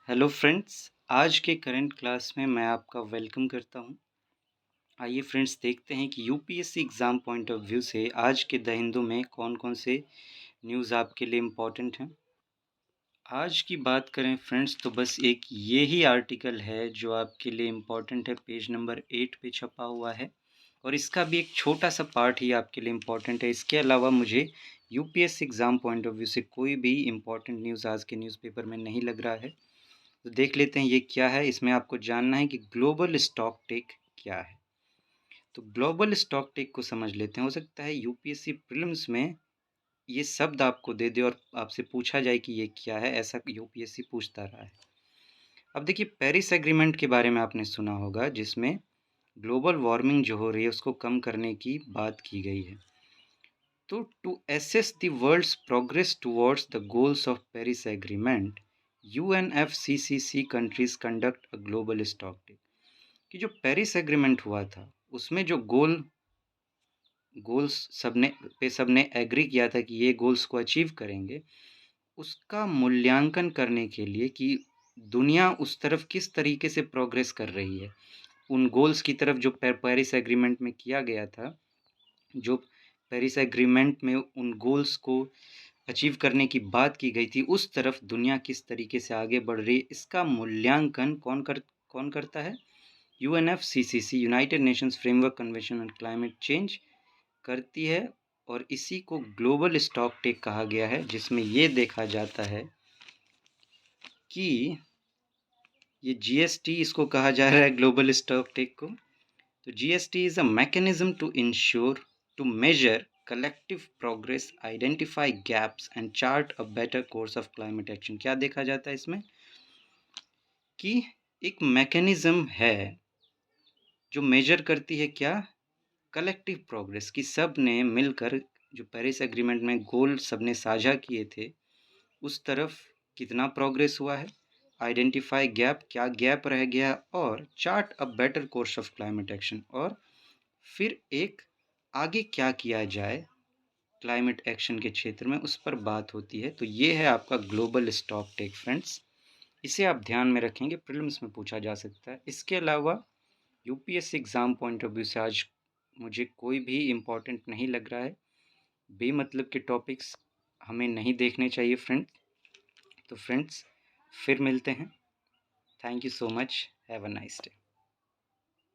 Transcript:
Hello friends, आज के current class में मैं आपका वेलकम करता हूं। आइए फ्रेंड्स देखते हैं कि UPSC exam point of view से आज के द हिंदू में कौन-कौन से न्यूज़ आपके लिए इम्पोर्टेंट हैं। आज की बात करें फ्रेंड्स तो बस एक ये ही आर्टिकल है जो आपके लिए इम्पोर्टेंट है, पेज नंबर 8 पे छपा हुआ है और इसका भी एक छोटा-सा पार्ट ही आपके लिए इम्पोर्टेंट है। इसके अलावा मुझे UPSC exam point of view से कोई भी इम्पोर्टेंट न्यूज़ आज के न्यूज़पेपर में नहीं लग रहा है। तो देख लेते हैं ये क्या है। इसमें आपको जानना है कि ग्लोबल स्टॉक टेक क्या है। तो ग्लोबल स्टॉक टेक को समझ लेते हैं। हो सकता है यूपीएससी प्रीलिम्स में ये शब्द आपको दे दे और आपसे पूछा जाए कि ये क्या है, ऐसा यूपीएससी पूछता रहा है। अब देखिए, पेरिस एग्रीमेंट के बारे में आपने सुना होगा, जिसमें ग्लोबल वार्मिंग जो हो रही है उसको कम करने की बात की गई है। तो to assess the world's progress towards the goals of Paris Agreement, UNFCCC countries conduct a global stock take। कि जो पेरिस एग्रीमेंट हुआ था उसमें जो गोल्स सबने एग्री किया था कि ये गोल्स को अचीव करेंगे, उसका मूल्यांकन करने के लिए कि दुनिया उस तरफ किस तरीके से प्रोग्रेस कर रही है, उन गोल्स की तरफ जो पेरिस एग्रीमेंट में किया गया था, जो पेरिस एग्रीमेंट में उन गोल्स को अचीव करने की बात की गई थी, उस तरफ दुनिया किस तरीके से आगे बढ़ रही है, इसका मूल्यांकन कौन करता है? UNFCCC, United Nations framework convention on climate change करती है। और इसी को ग्लोबल स्टॉक टेक कहा गया है, जिसमें ये देखा जाता है कि ये जीएसटी इसको कहा जा रहा है ग्लोबल स्टॉक टेक को। तो GST is a mechanism to ensure to measure collective progress, identify gaps and chart a better course of climate action. क्या देखा जाता है इसमें? कि एक मैकेनिज्म है जो मेजर करती है क्या? कलेक्टिव प्रोग्रेस, कि सब ने मिलकर जो पेरिस एग्रीमेंट में गोल सबने साझा किए थे उस तरफ कितना प्रोग्रेस हुआ है, आइडेंटिफाई गैप, क्या गैप रह गया, और chart a better course of climate action, और फिर एक आगे क्या किया जाए क्लाइमेट एक्शन के क्षेत्र में, उस पर बात होती है। तो ये है आपका ग्लोबल स्टॉक टेक फ्रेंड्स। इसे आप ध्यान में रखेंगे, प्रीलिम्स में पूछा जा सकता है। इसके अलावा UPSC exam point of view से आज मुझे कोई भी इम्पोर्टेंट नहीं लग रहा है। बेमतलब के टॉपिक्स हमें नहीं देखने चाहिए फ्रेंड्स। तो फ्रेंड्स, फिर मिलते हैं। Thank you so much. Have a nice day.